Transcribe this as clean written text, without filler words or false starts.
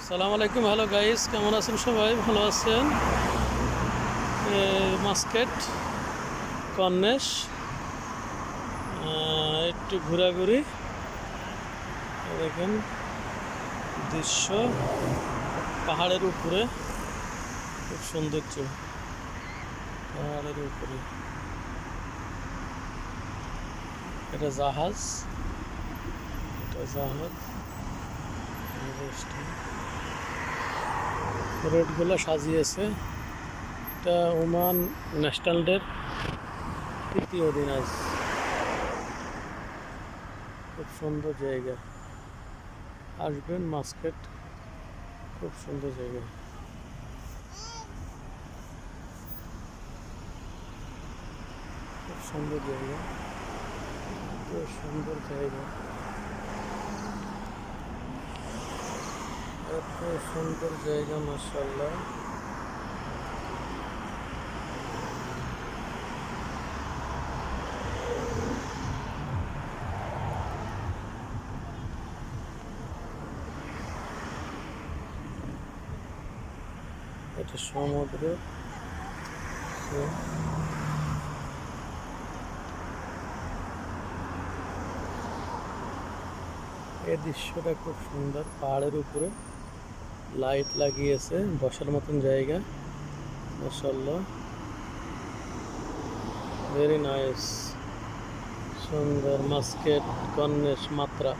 সালাম আলাইকুম, hello guys, কেমন আছেন? সবাই ভালো আছেন? মাস্কেট কর্নেশ, একটু ঘোরাঘুরি দেখেন দৃশ্য পাহাড়ের উপরে, খুব সৌন্দর্য পাহাড়ের উপরে। এটা জাহাজ, রোডগুলো সাজিয়েছে। এটা ওমান ন্যাশনাল ডের তৃতীয় দিন আজ। খুব সুন্দর জায়গা, আসবেন মাস্কেট, খুব সুন্দর জায়গা। খুব সুন্দর জায়গা, খুব সুন্দর জায়গা, এত সুন্দর জায়গা, মাশাআল্লাহ। এটা সমুদ্র, এই দৃশ্যটা খুব সুন্দর। পাহাড়ের উপরে লাইট লাগিয়েছে, বসার মতন জায়গা, মাশাআল্লাহ, ভেরি নাইস, সুন্দর। মাস্কেট কর্নেশ মাত্রা।